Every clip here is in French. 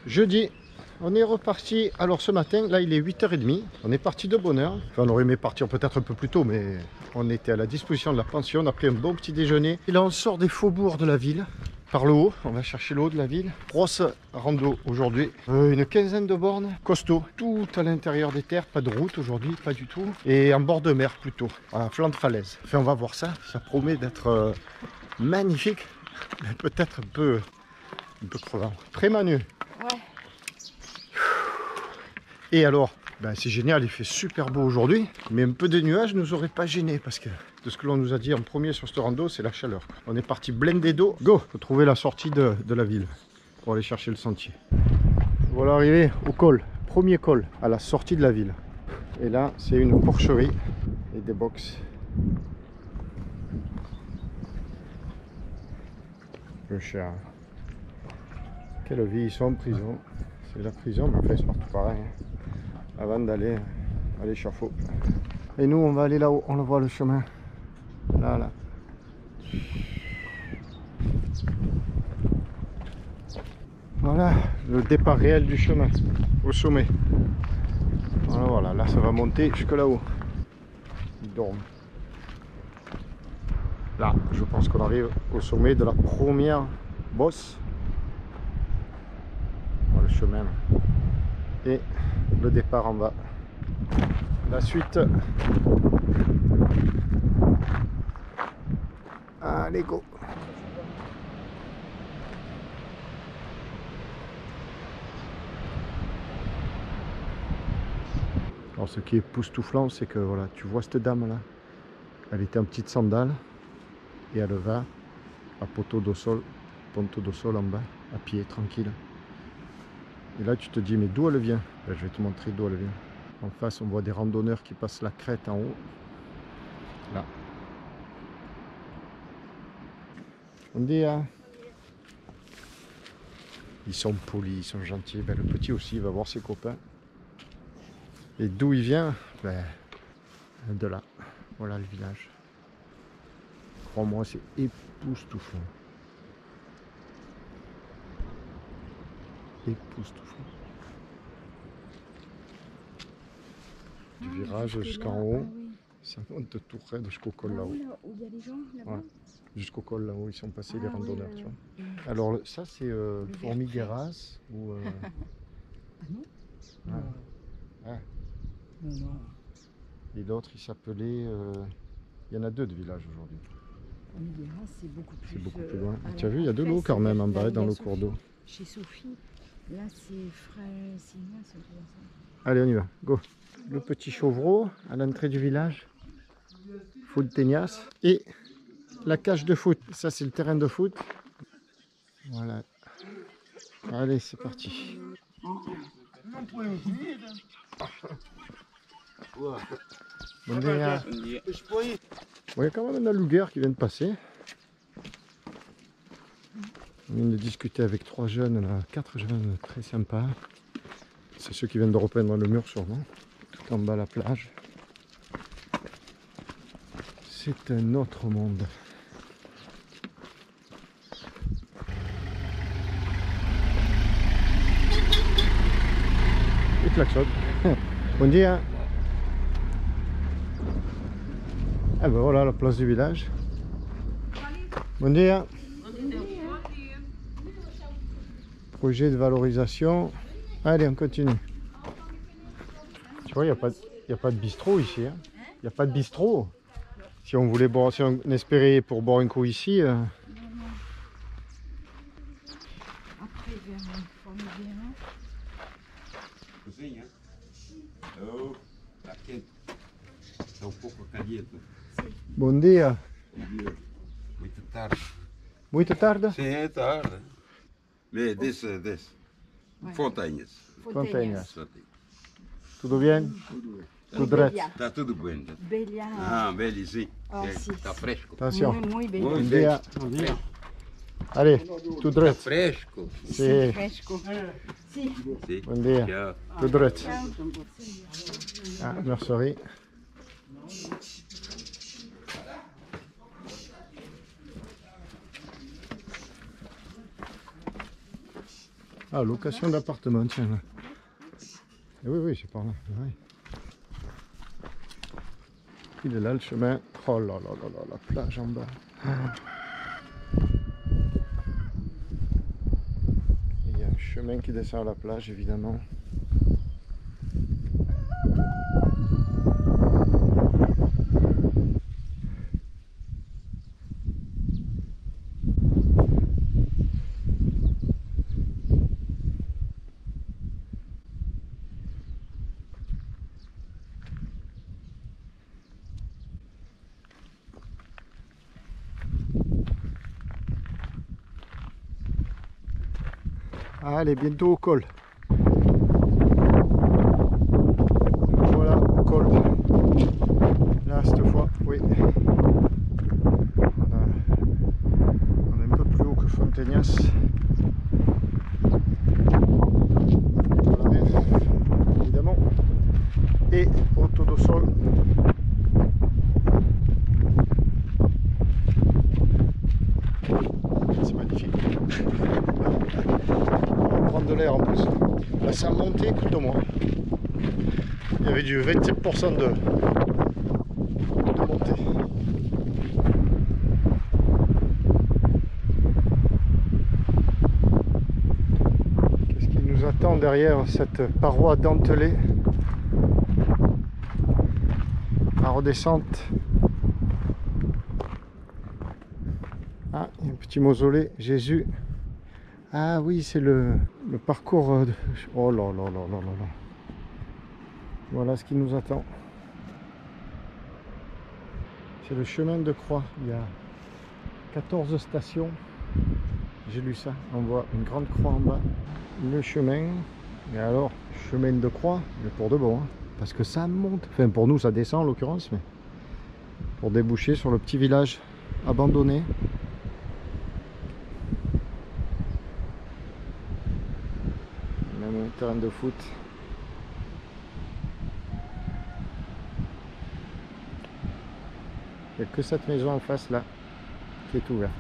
Jeudi, on est reparti. Alors ce matin, là il est 8h30. On est parti de bonne heure. Enfin, on aurait aimé partir peut-être un peu plus tôt, mais on était à la disposition de la pension. On a pris un bon petit déjeuner. Et là on sort des faubourgs de la ville. Par le haut, on va chercher le haut de la ville. Grosse rando aujourd'hui. Une quinzaine de bornes. Costaud. Tout à l'intérieur des terres. Pas de route aujourd'hui, pas du tout. Et en bord de mer plutôt. À flanc de falaise. Enfin, on va voir ça. Ça promet d'être magnifique. Mais peut-être un peu crevant. Très Manu. Ouais. Et alors, ben c'est génial, il fait super beau aujourd'hui, mais un peu de nuages ne nous aurait pas gêné parce que de ce que l'on nous a dit en premier sur ce rando, c'est la chaleur. On est parti blindé d'eau. Go, faut trouver la sortie de la ville pour aller chercher le sentier. Voilà arrivé au col, premier col à la sortie de la ville. Et là, c'est une porcherie et des box. Le cher. Quelle vie, ils sont en prison. C'est la prison, mais enfin c'est partout pareil. Avant d'aller à l'échafaud. Et nous on va aller là-haut, on le voit le chemin. Là, là. Voilà le départ réel du chemin, au sommet. Voilà, voilà, là ça va monter jusque là-haut. Ils dorment. Là, je pense qu'on arrive au sommet de la première bosse. Voilà le chemin. Et le départ en bas. La suite. Allez, go. Alors ce qui est époustouflant, c'est que voilà, tu vois cette dame là. Elle était en petite sandale et elle va à Ponto do Sol en bas, à pied, tranquille. Et là tu te dis mais d'où elle vient? Ben, je vais te montrer d'où elle vient. En face on voit des randonneurs qui passent la crête en haut. Là. On dit ils sont polis, ils sont gentils. Ben, le petit aussi il va voir ses copains. Et d'où il vient? Ben, de là. Voilà le village. Crois-moi, c'est époustouflant. Époustouflant. Du virage jusqu'en haut, ça monte tout raide jusqu'au col là-haut. Où il y a les gens là-bas, Ouais. Jusqu'au col là-haut, ils sont passés les randonneurs, tu vois. Alors ça c'est Formigueras ou... Ah non? Ouais. Ouais. Non. Et l'autre il s'appelait... Il y en a deux de villages aujourd'hui. Formigueras, c'est beaucoup plus... C'est beaucoup plus loin. Tu as vu, il y a de l'eau quand même en bas dans le cours d'eau. Chez Sophie, là c'est frais, c'est bien ce truc. Allez, on y va, go. Le petit chevreau à l'entrée du village. Foot Teignas. Et la cage de foot. Ça, c'est le terrain de foot. Voilà. Allez, c'est parti. Bon dia. Bon, il y a quand même un aluguer qui vient de passer. On vient de discuter avec 3 jeunes, là, 4 jeunes très sympas. C'est ceux qui viennent de repeindre le mur sûrement. Tout en bas la plage. C'est un autre monde. Et klaxon. Bon dia. Ah ben voilà la place du village. Bon dia. Projet de valorisation. Allez, on continue. Tu vois, il n'y a pas de bistrot ici. Il n'y a pas de bistrot. Si on voulait boire, si on espérait pour boire un coup ici. Non. Après, vers Formigueras. Cozinha. Oh, tá quente. Tá pouco caliente. Bom dia. Muito tarde. Muito tarde? Sim, é tarde. Vê, desce. Ouais. Fontanhas. Fontanhas. Fontanhas. Tudo bem? Tudo reto. Tá tudo bem. Belia. Ah, belizinho. Ah, sim. Tá fresco. Attention. Muito bem. Bom dia. Allez, tudo Tá reto. fresco. Sim. Fresco. Sim. Sim. Bom dia. Tchau. Tudo reto. Ah, mercerie. Ah, location d'appartement, tiens. Là. Eh oui, oui, c'est par là. Ouais. Il est là le chemin. Oh là là là là, la plage en bas. Il y a un chemin qui descend à la plage, évidemment. Allez, bientôt au col. Voilà, au col. Là, cette fois, oui. On est un peu plus haut que Fontaignas. Voilà, évidemment. Et Auto do Sol. C'est magnifique. De l'air en plus. Là, ça a monté, écoute-moi. Il y avait du 27% de montée. Qu'est-ce qui nous attend derrière cette paroi dentelée? La redescente. Ah, il y a un petit mausolée, Jésus. Ah oui, c'est le parcours de... Oh là là là là là là. Voilà ce qui nous attend. C'est le chemin de croix. Il y a 14 stations. J'ai lu ça. On voit une grande croix en bas. Le chemin. Et alors, chemin de croix, mais pour de bon. Hein, parce que ça monte. Enfin, pour nous, ça descend en l'occurrence. Mais pour déboucher sur le petit village abandonné. Même un terrain de foot. Il n'y a que cette maison en face là qui est ouverte.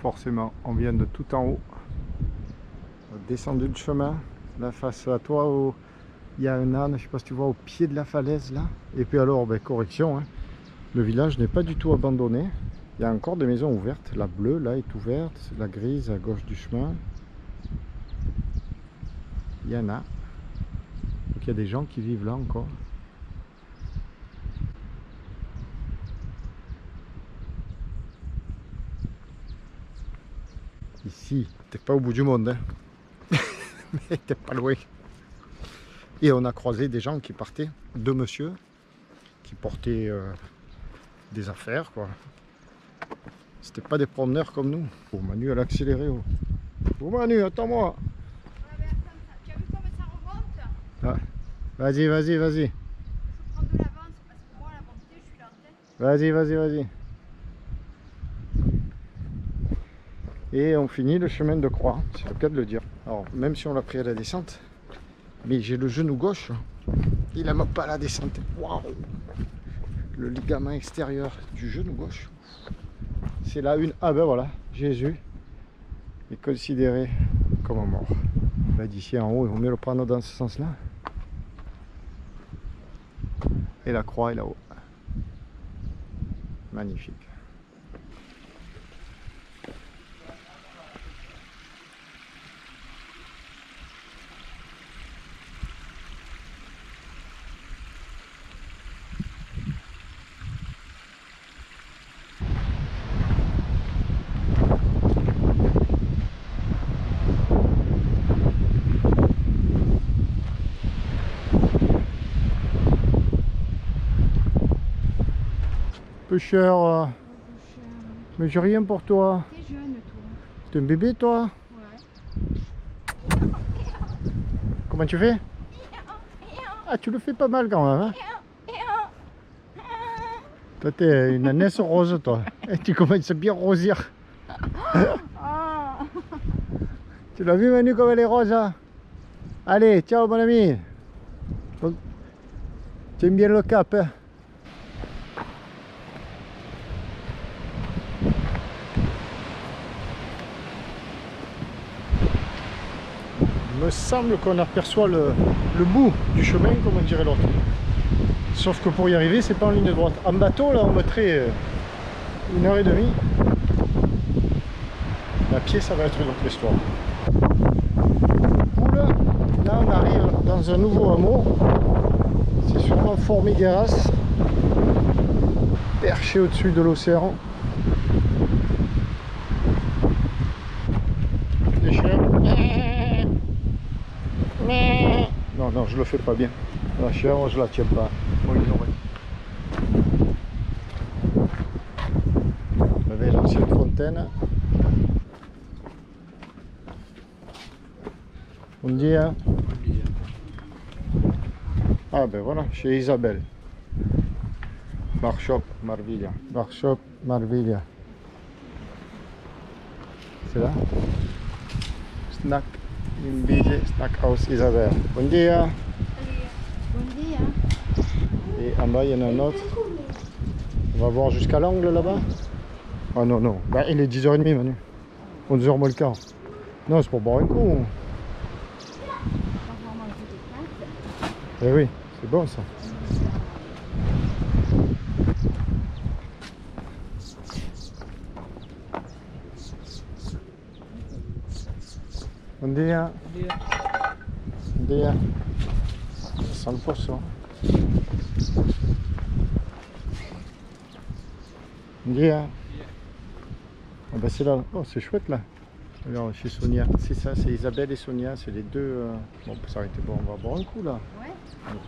Forcément, on vient de tout en haut. On a descendu le chemin. Là face à toi, il y a un âne, je ne sais pas si tu vois, au pied de la falaise là. Et puis alors, ben, correction, hein, le village n'est pas du tout abandonné. Il y a encore des maisons ouvertes. La bleue là est ouverte, la grise à gauche du chemin. Il y en a. Donc il y a des gens qui vivent là encore. Ici, t'es pas au bout du monde, hein. Mais t'es pas loin. Et on a croisé des gens qui partaient, deux monsieur, qui portaient des affaires, quoi. C'était pas des promeneurs comme nous. Oh, Manu, elle a accéléré. Oh, oh Manu, attends-moi. Ouais, mais attends, tu as vu comme ça remonte? Ah. Vas-y, vas-y, vas-y. Je prends de l'avance parce que moi, la montée, je suis là en tête. Vas-y, vas-y, vas-y. Et on finit le chemin de croix, c'est le cas de le dire. Alors, même si on l'a pris à la descente, mais j'ai le genou gauche, il n'aime pas la descente. Waouh! Le ligament extérieur du genou gauche. C'est là une... Ah ben voilà, Jésus est considéré comme mort. Là d'ici en haut, il vaut mieux le prendre dans ce sens-là. Et la croix est là-haut. Magnifique. Peu cher, mais j'ai rien pour toi. T'es jeune, toi. T'es un bébé, toi? Ouais. Comment tu fais? Ah, tu le fais pas mal quand même, hein? Toi, t'es une ânesse rose, toi. Et tu commences à bien rosir. Tu l'as vu, Manu, comme elle est rose, hein? Allez, ciao, mon ami. Tiens bien le cap, hein? Il me semble qu'on aperçoit le bout du chemin, comme on dirait l'autre. Sauf que pour y arriver, c'est pas en ligne droite. En bateau, là, on mettrait 1h30. À pied, ça va être une autre histoire. Là, on arrive dans un nouveau hameau. C'est sûrement Formigueras, perché au-dessus de l'océan. Les chiens. Non, non, je le fais pas bien. La chèvre, je la tiens pas. Faut ignorer. Vous avez l'ancienne fontaine. On dit, hein? Ah ben voilà, chez Isabelle. Bar Shop Marvilla. Bar Shop Marvilla. C'est là. Snack Imbise, Snack House Isabelle. Bon dia. Bon dia. Et en bas, il y en a un autre. On va voir jusqu'à l'angle là-bas. Ah non, non. Bah, il est 10h30, Manu. 11h moins le quart. Non, c'est pour boire un coup. Eh oui, c'est bon ça. Bon dia. Bon dia. Ça sent le poisson. Bon dia. Ah bah c'est là. Oh, c'est chouette là. Alors chez Sonia, c'est ça, c'est Isabelle et Sonia, c'est les deux. Bon, on peut s'arrêter, bon, on va boire un coup là. Ouais.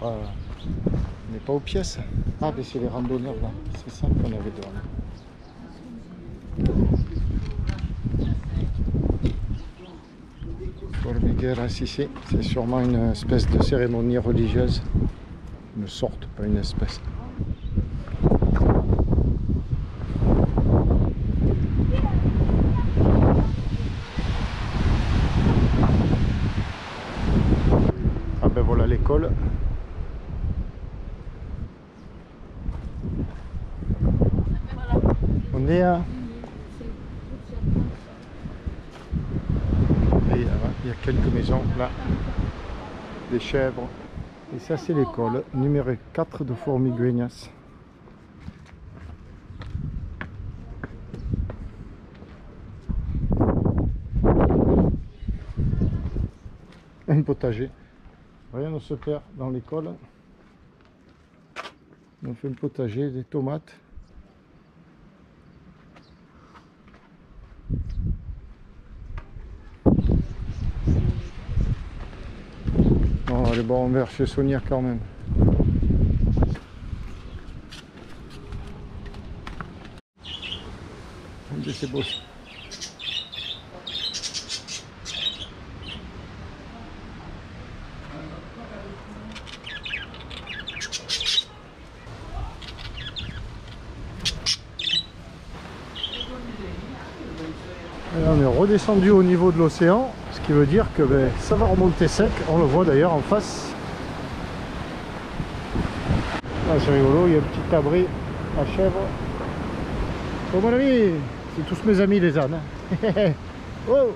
On n'est pas aux pièces. Ah, mais c'est les randonneurs là, c'est ça qu'on avait devant. Formigueras ici, c'est sûrement une espèce de cérémonie religieuse. Une sorte, pas une espèce. Ah ben voilà l'école. On est à... Et il y a quelques maisons là, des chèvres. Et ça c'est l'école numéro 4 de Formigueras. Un potager. Rien ne se perd dans l'école. On fait un potager, des tomates. On va aller boire un verre chez Sonia quand même. C'est beau. Et là, on est redescendu au niveau de l'océan, ce qui veut dire que ça va remonter sec. On le voit d'ailleurs en face. Ah, c'est rigolo, il y a un petit abri à chèvre. Oh mon ami, c'est tous mes amis les ânes. Oh.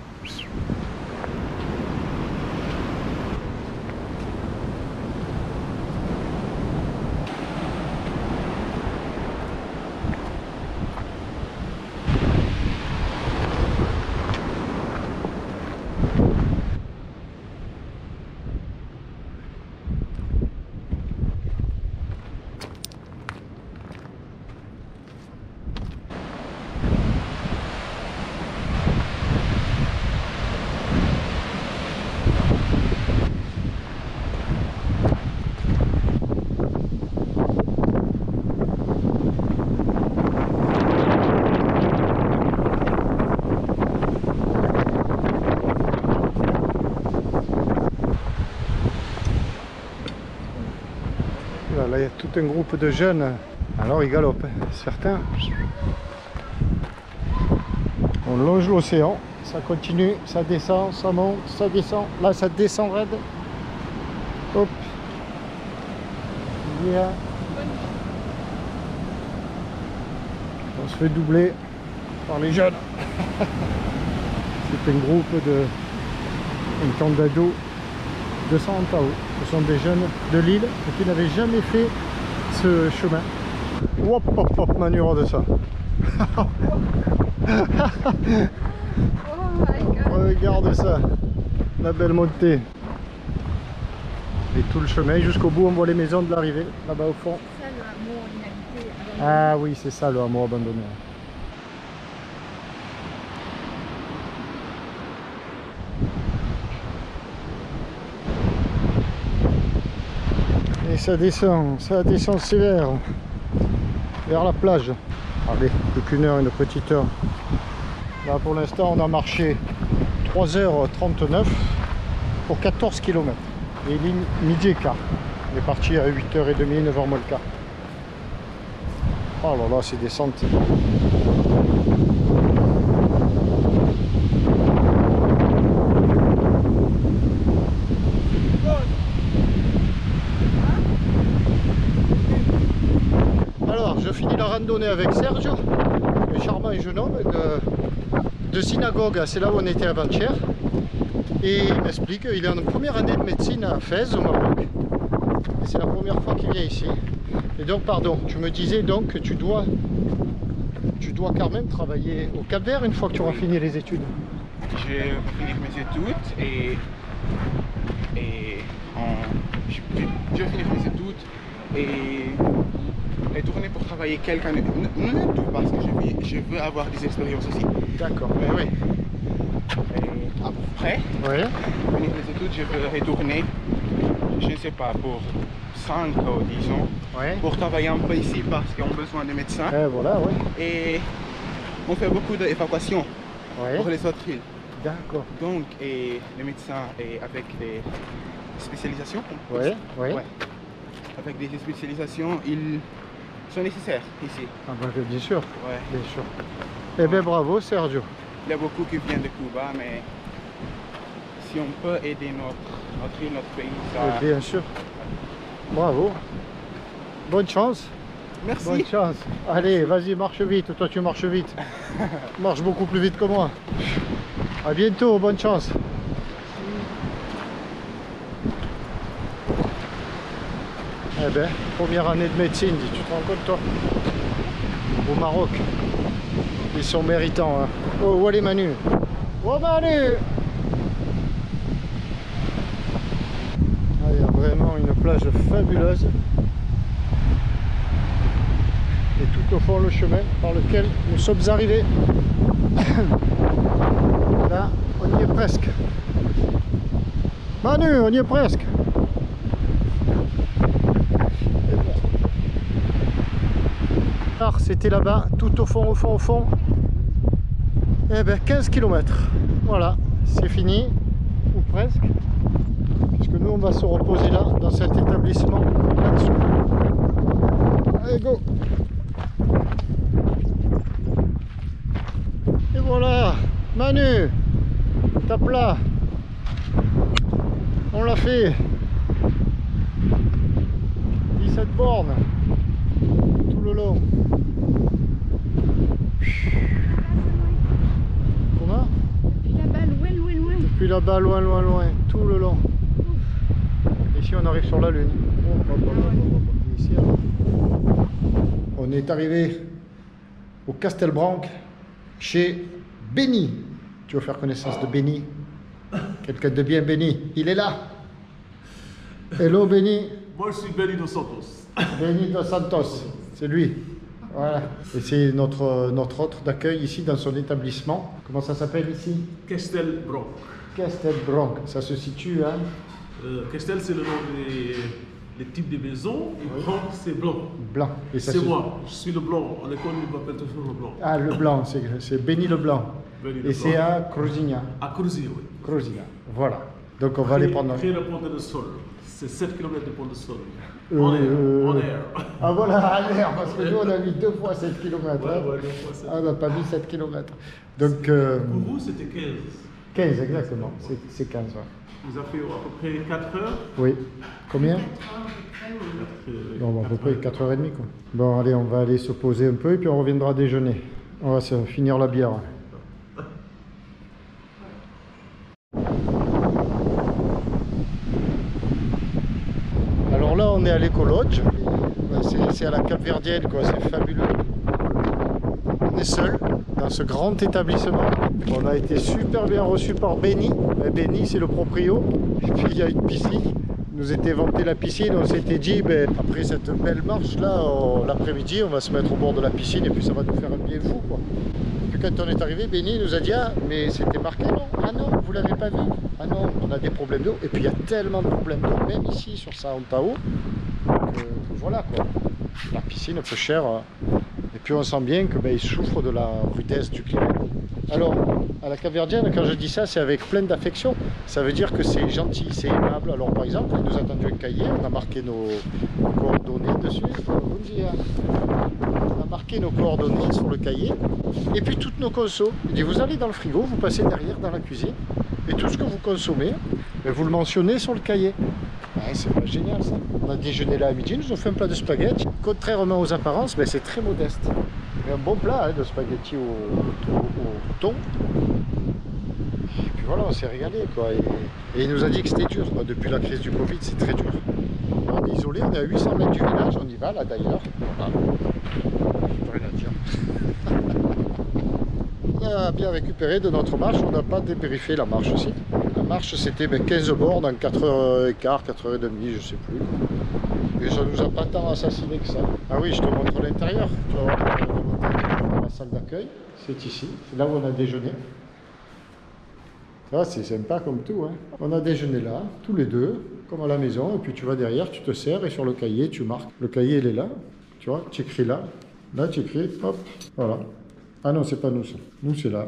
Là, il y a tout un groupe de jeunes. Alors ils galopent, certains. On longe l'océan, ça continue, ça descend, ça monte, ça descend. Là, ça descend raide. Hop. Yeah. On se fait doubler par les jeunes. C'est un groupe une camp d'ado de Santao. Ce sont des jeunes de Lille qui n'avaient jamais fait ce chemin. Hop hop hop, Manu, de ça. Oh my god. Regarde ça, la belle montée. Et tout le chemin jusqu'au bout, on voit les maisons de l'arrivée, là-bas au fond. Ça, le hameau inhabité. Ah oui, c'est ça le hameau abandonné. Et ça descend sévère vers la plage. Allez, plus qu'une heure, une petite heure. Là pour l'instant on a marché 3h39 pour 14 km. Et il est midi et quart. On est parti à 8h30, 9h moins le quart. Oh là là, c'est descente. Alors, je finis la randonnée avec Serge, le charmant jeune homme de synagogue. C'est là où on était avant-hier. Et il m'explique qu'il est en première année de médecine à Fès, au Maroc. Et c'est la première fois qu'il vient ici. Et donc, pardon, tu me disais donc que tu dois quand même travailler au Cap-Vert une fois que tu auras fini les études. Je vais finir mes études je vais finir mes études et tourner pour travailler quelques années. Non tout, parce que je veux avoir des expériences aussi. D'accord, Mais oui. Et après, Oui. finir mes études, je veux retourner, je ne sais pas, pour 5 ou 10 ans, Ouais. pour travailler un peu ici parce qu'ils ont besoin de médecins. Et voilà, oui. Et on fait beaucoup d'évacuations pour Oui. les autres îles. D'accord. Donc, et les médecins et avec des spécialisations, Oui, oui. ouais, avec des spécialisations, ils sont nécessaires ici. Ah ben, bien sûr, Ouais. bien sûr. Eh bien, bravo Sergio. Il y a beaucoup qui viennent de Cuba, mais si on peut aider notre île, notre pays, ça... Eh bien sûr. Bravo. Bonne chance. Merci. Bonne chance. Allez, vas-y, marche vite. Toi, tu marches vite. Marche beaucoup plus vite que moi. À bientôt, bonne chance. Eh ben, première année de médecine, tu te rends compte, toi? Au Maroc. Ils sont méritants, hein. Oh, où est Manu? Oh, Manu! Ah, il y a vraiment une plage fabuleuse. Et tout au fond, le chemin par lequel nous sommes arrivés. Là, on y est presque. Manu, on y est presque. Alors, c'était là-bas, tout au fond, au fond, au fond. Eh bien, 15 km. Voilà, c'est fini, ou presque. Puisque nous, on va se reposer là, dans cet établissement, là-dessous. Allez, go! Et voilà, Manu, tape là. On l'a fait. 17 bornes, tout le long. Comment? Depuis là-bas, loin, loin, loin. Depuis là-bas, loin, loin, loin, tout le long. Ici, on arrive sur la Lune. Ici, on est arrivé au Castelbranc, chez Benny. Tu veux faire connaissance de Benny? Quelqu'un de bien Benny. Il est là. Hello Benny. Moi, je suis Benny dos Santos. Benny dos Santos, c'est lui. Voilà. Et c'est notre hôte d'accueil ici dans son établissement. Comment ça s'appelle ici? Castelbranc. Castelbranc. Ça se situe à... Castel, c'est le nom des types de maisons. Et Branc, c'est blanc. Blanc. Et ça C'est se- moi, je suis le blanc. En école, on m'appelle toujours le blanc. Ah, le blanc, c'est Benny le Blanc. Benny Et le c'est Blanc. à Cruzina. À Coursier, oui. Cruzina. Voilà. Donc on va aller prendre... Créer le pont de sol. C'est 7 km de pont de sol. Euh, En air. Ah voilà, à l'air, parce que nous on a mis 2 fois 7 km. Ouais, 2 fois 7. Ah, on n'a pas mis 7 km. Donc Pour vous, c'était 15. 15 exactement, c'est 15. Ouais. Vous avez fait à peu près 4 heures. Oui. Combien? 4 Bon, à peu près 4h30 quoi. Bon allez, on va aller se poser un peu et puis on reviendra déjeuner. On va se finir la bière. on est à l'Eco-Lodge. C'est à la Cap-Verdienne, quoi, c'est fabuleux. On est seul dans ce grand établissement. On a été super bien reçu par Benny. Benny, c'est le proprio. Et puis il y a une piscine. Il nous était vanté la piscine. On s'était dit, après cette belle marche là, l'après-midi, on va se mettre au bord de la piscine et puis ça va nous faire un bien fou, quoi. Et puis quand on est arrivé, Benny nous a dit, ah, mais c'était marqué non. Ah non, vous l'avez pas vu. Ah non, on a des problèmes d'eau. Et puis il y a tellement de problèmes d'eau, même ici sur São Tao, que voilà, quoi. La piscine peu chère. Et puis on sent bien que il souffre de la rudesse du climat. Alors, à la Cap-Verdienne, quand je dis ça, c'est avec plein d'affection. Ça veut dire que c'est gentil, c'est aimable. Alors par exemple, il nous a tendu un cahier, on a marqué nos coordonnées dessus. On a marqué nos coordonnées sur le cahier. Et puis toutes nos consos. Il dit, vous allez dans le frigo, vous passez derrière dans la cuisine. Et tout ce que vous consommez, vous le mentionnez sur le cahier. Ouais, c'est pas génial ça. On a déjeuné là à midi, nous ont fait un plat de spaghetti. Contrairement aux apparences, c'est très modeste. Et un bon plat de spaghetti au thon. Et puis voilà, on s'est régalé, quoi. Et il nous a dit que c'était dur, quoi. Depuis la crise du Covid, c'est très dur. On est isolé, on est à 800 mètres du village, on y va là d'ailleurs. Voilà. Rien à dire. On a bien récupéré de notre marche, on n'a pas débriefé la marche aussi. La marche c'était 15 bornes en 4h15, 4h30, je sais plus. Et ça nous a pas tant assassiné que ça. Ah oui, je te montre l'intérieur. Tu vas voir la salle d'accueil, c'est ici, c'est là où on a déjeuné. Ça c'est sympa comme tout, hein. On a déjeuné là, tous les deux, comme à la maison, et puis tu vas derrière, tu te sers et sur le cahier tu marques. Le cahier il est là, tu vois, tu écris là, tu écris, hop, voilà. Ah non, c'est pas nous ça. Nous, c'est là.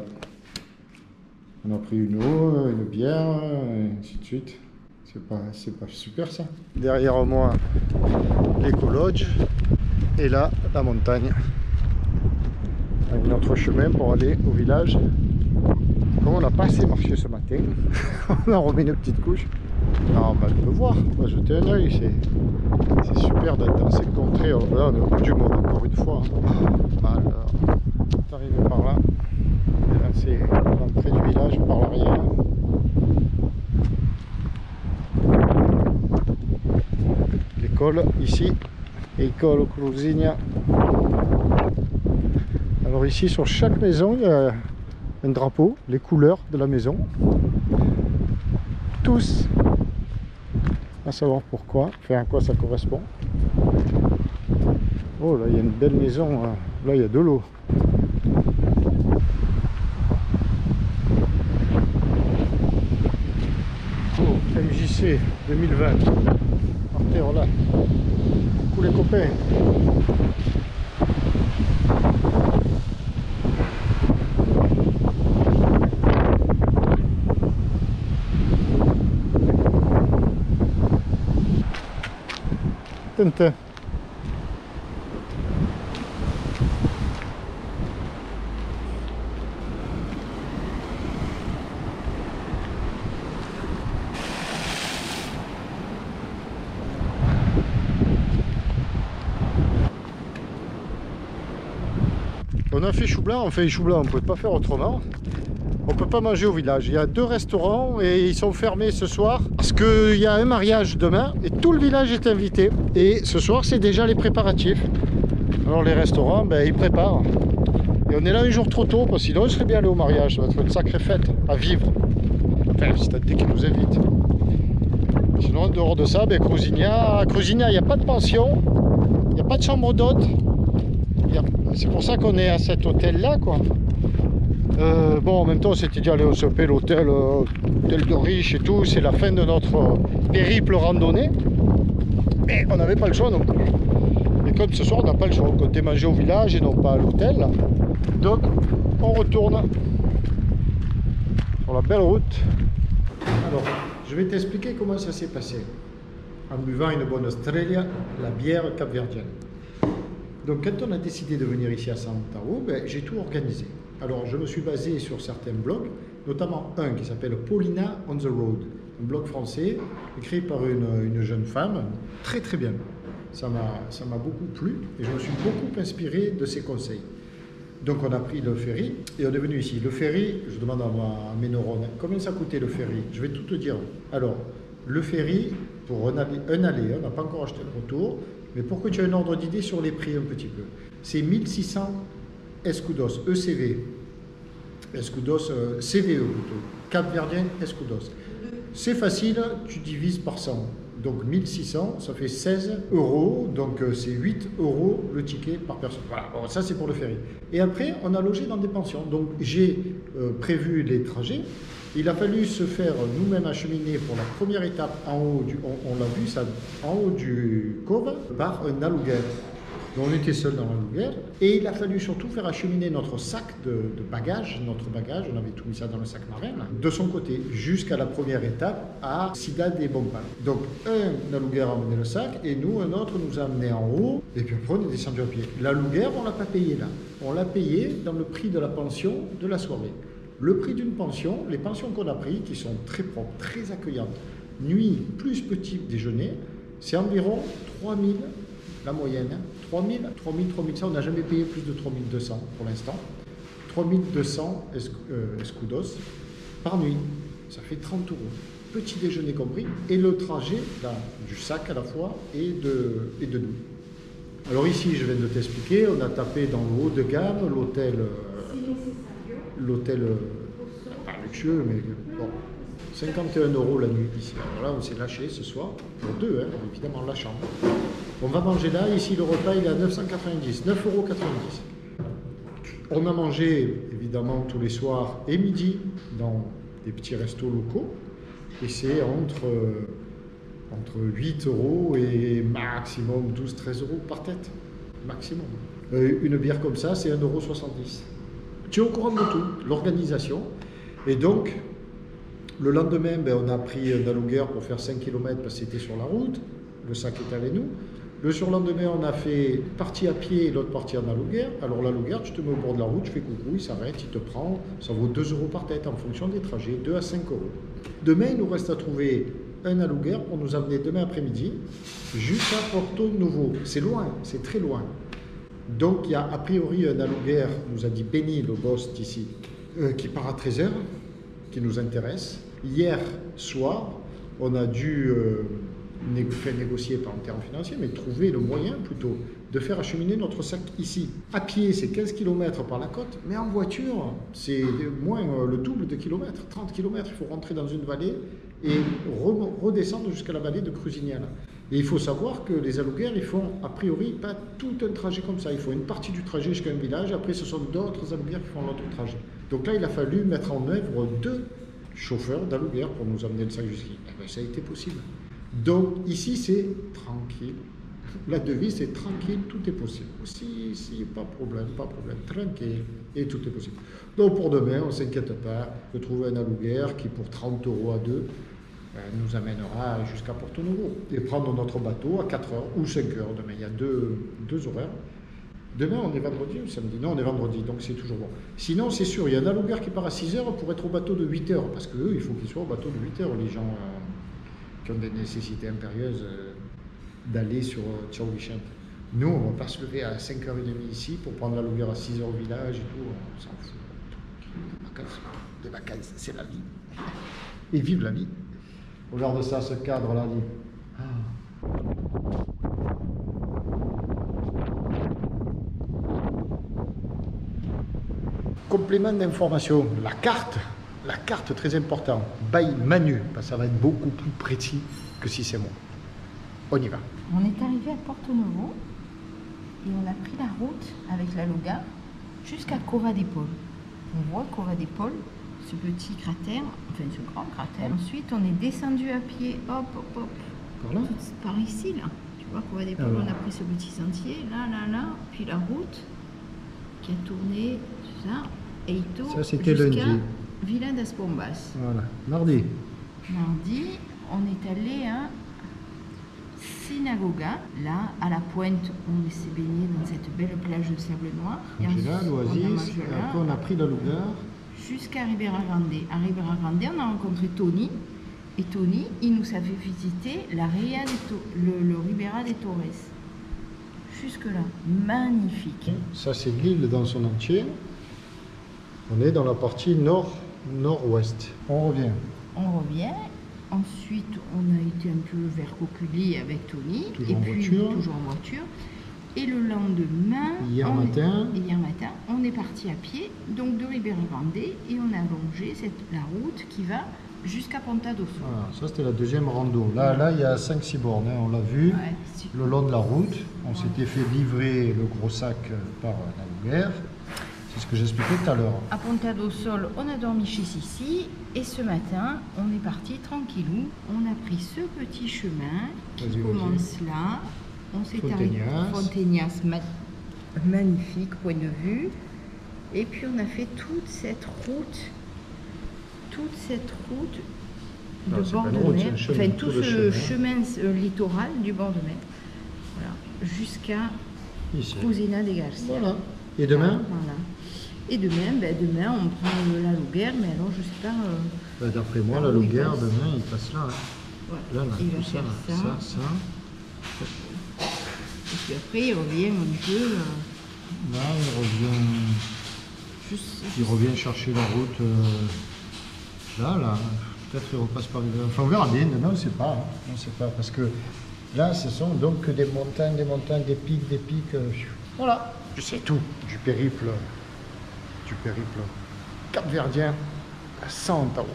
On a pris une eau, une bière, et ainsi de suite. C'est pas super ça. Derrière moi, l'Eco-Lodge. Et là, la montagne. Avec notre chemin pour aller au village. Comme on n'a pas assez marché ce matin, on a remis une petite couche. Alors, on va le voir, on va jeter un œil. C'est super d'être dans ces contrées. Là, on est au bout du monde, encore une fois. Mal. Arrivé par là, et là c'est l'entrée du village par l'arrière. L'école ici, école Cruzina. Alors ici sur chaque maison il y a un drapeau, les couleurs de la maison, tous, à savoir pourquoi, à quoi ça correspond. Oh là il y a une belle maison, là il y a de l'eau. MJC 2020. Partez, voilà. Coucou les copains. Tintin. On a fait chou blanc, on fait chou blanc, on ne pouvait pas faire autrement. On ne peut pas manger au village. Il y a 2 restaurants et ils sont fermés ce soir parce qu'il y a un mariage demain et tout le village est invité. Et ce soir, c'est déjà les préparatifs. Alors les restaurants, ils préparent. Et on est là un jour trop tôt parce que sinon, on serait bien allé au mariage. Ça va être une sacrée fête à vivre. Enfin, c'est-à-dire qu'ils nous invitent. Sinon, en dehors de ça, Cruzina, il n'y a pas de pension, il n'y a pas de chambre d'hôte. C'est pour ça qu'on est à cet hôtel-là, quoi. Bon, en même temps, on s'était dit, allez, on se paie l'hôtel de riche et tout. C'est la fin de notre périple randonnée. Mais on n'avait pas le choix non plus. Et comme ce soir, on n'a pas le choix. On comptait manger au village et non pas à l'hôtel. Donc, on retourne sur la belle route. Alors, je vais t'expliquer comment ça s'est passé. En buvant une bonne Estrella, la bière capverdienne. Donc quand on a décidé de venir ici à São Tao, j'ai tout organisé. Alors je me suis basé sur certains blogs, notamment un qui s'appelle Paulina on the Road, un blog français écrit par une jeune femme, très très bien. Ça m'a beaucoup plu et je me suis beaucoup inspiré de ses conseils. Donc on a pris le ferry et on est venu ici. Le ferry, je demande à mes neurones, combien ça coûtait le ferry? Je vais tout te dire. Alors, le ferry, pour un aller, on n'a pas encore acheté le retour, mais pour que tu aies un ordre d'idée sur les prix un petit peu. C'est 1600 escudos, ECV, escudos, CVE plutôt, Cap-Verdien escudos. C'est facile, tu divises par 100. Donc 1600, ça fait 16 €, donc c'est 8 € le ticket par personne. Voilà, bon, ça c'est pour le ferry. Et après, on a logé dans des pensions. Donc j'ai prévu les trajets. Il a fallu se faire nous-mêmes acheminer pour la première étape en haut, on l'a vu ça, en haut du cove par un aluguer. Donc on était seul dans l'aluguer. Et il a fallu surtout faire acheminer notre sac de bagages, notre bagage, on avait tout mis ça dans le sac marin, là, de son côté, jusqu'à la première étape à Ciudad de Bompan. Donc un aluguer a amené le sac et nous, un autre nous a amené en haut. Et puis après on est descendu à pied. L'aluguer, on ne l'a pas payé là. On l'a payé dans le prix de la pension de la soirée. Le prix d'une pension, les pensions qu'on a prises, qui sont très propres, très accueillantes, nuit plus petit déjeuner, c'est environ 3000, la moyenne, 3000, 3100, on n'a jamais payé plus de 3200 pour l'instant. 3200 escudos par nuit, ça fait 30 €, petit déjeuner compris, et le trajet là, du sac à la fois et de nous. Alors ici, je viens de t'expliquer, on a tapé dans le haut de gamme, l'hôtel, pas luxueux, mais bon, 51 € la nuit ici. Alors là, on s'est lâché ce soir, pour deux, hein, évidemment, la chambre. On va manger là, ici le repas il est à 9,90 €. On a mangé évidemment tous les soirs et midi dans des petits restos locaux, et c'est entre 8 € et maximum 12-13 € par tête, maximum. Une bière comme ça, c'est 1,70 €. Tu es au courant de tout, l'organisation. Et donc, le lendemain, on a pris un aluguer pour faire 5 km parce que c'était sur la route. Le sac était avec nous. Le surlendemain, on a fait partie à pied et l'autre partie en aluguer. Alors l'aluguer, tu te mets au bord de la route, tu fais coucou, il s'arrête, il te prend. Ça vaut 2 € par tête en fonction des trajets, 2 à 5 €. Demain, il nous reste à trouver un aluguer pour nous amener demain après-midi jusqu'à Porto Novo. C'est loin, c'est très loin. Donc il y a a priori un aluguer, nous a dit Benny, le boss d'ici, qui part à 13 h, qui nous intéresse. Hier soir, on a dû faire négocier, pas en termes financiers, mais trouver le moyen plutôt de faire acheminer notre sac ici. À pied, c'est 15 km par la côte, mais en voiture, c'est moins le double de kilomètres, 30 km. Il faut rentrer dans une vallée et redescendre jusqu'à la vallée de Cruzignana. Et il faut savoir que les aluguers, ils font a priori pas tout un trajet comme ça. Ils font une partie du trajet jusqu'à un village, après ce sont d'autres aluguers qui font l'autre trajet. Donc là, il a fallu mettre en œuvre 2 chauffeurs d'aluguers pour nous amener le sac jusqu'ici. Ça a été possible. Donc ici, c'est tranquille. La devise, c'est tranquille, tout est possible. Si, pas de problème, tranquille, et tout est possible. Donc pour demain, on ne s'inquiète pas de trouver un aluguer qui, pour 30 € à deux, nous amènera jusqu'à Porto Novo. Et prendre notre bateau à 4 h ou 5 h demain. Il y a deux horaires. Demain, on est vendredi ou samedi? Non, on est vendredi, donc c'est toujours bon. Sinon, c'est sûr, il y a un aluguer qui part à 6 h pour être au bateau de 8 h, parce qu'eux, il faut qu'ils soient au bateau de 8 h, les gens qui ont des nécessités impérieuses d'aller sur Tchao Vicente. Nous, on ne va pas se lever à 5 h 30 ici pour prendre l'aluguer à 6 h au village et tout, on s'en fout. Des vacances, c'est la vie. Et vive la vie. Regarde ça, ce cadre-là, dit. Complément d'information, la carte très important, by Manu, parce que ça va être beaucoup plus précis que si c'est moi. On y va. On est arrivé à Porto Novo et on a pris la route avec l'aluguer jusqu'à Cova de Pol. On voit Cova de Pol, ce petit cratère, enfin ce grand cratère. Ensuite, on est descendu à pied, hop. Par là? Par ici, là. Tu vois, Cova de Pol, on a pris ce petit sentier, là. Puis la route qui a tourné, tout ça. Et ça, c'était lundi. Villa das Pombas. Voilà, mardi. Mardi, on est allé à Sinagoga, là, à la pointe, on s'est baigné dans cette belle plage de sable noir. C'est là, l'oasis, et après on a pris l'aluguer. Jusqu'à Ribeira Grande. À Ribeira Grande, on a rencontré Tony. Et Tony, il nous a fait visiter le Ribeira de Torres. Jusque-là, magnifique. Ça, c'est l'île dans son entier. On est dans la partie nord-nord-ouest. On revient. Ensuite, on a été un peu vers Coculi avec Tony. Toujours et en puis, voiture. toujours en voiture. Et le lendemain, Hier matin, on est parti à pied, donc de Ribera-Grande, et on a longé la route qui va jusqu'à Ponta do Sol. voilà, ça c'était la deuxième rando. Là il y a 5-6 bornes, hein, on l'a vu, Ouais, c'est- le long de la route. On s'était fait livrer le gros sac par la Louguère. C'est ce que j'expliquais tout à l'heure. À Ponta do Sol, on a dormi chez Sissi, et ce matin, on est parti tranquillou. On a pris ce petit chemin qui Vas-y, commence là. On s'est arrêté Fontaignas. à Fontaignas, magnifique point de vue. Et puis on a fait toute cette route Non, de c'est bord pas de une route, mer, c'est un chemin, enfin tout tout le ce chemin. chemin littoral du bord de mer, voilà, jusqu'à Ici. Cousina de Garcia. Voilà. Et demain, Voilà. Et demain, on prend la Louguère, mais alors je sais pas. d'après moi, la où il Louguère, passe. demain, il passe là. Hein. Ouais. Là, Il va tout ça, faire là. ça. Ça. Et puis après, il revient un peu. Là, il revient chercher la route là. Peut-être qu'il repasse par les deux. Enfin, on verra bien. Non, on ne sait pas. Hein. On ne sait pas. Parce que là, ce sont donc que des montagnes, des pics. Voilà. C'est tout du périple. Cap-Verdien à 100 euros.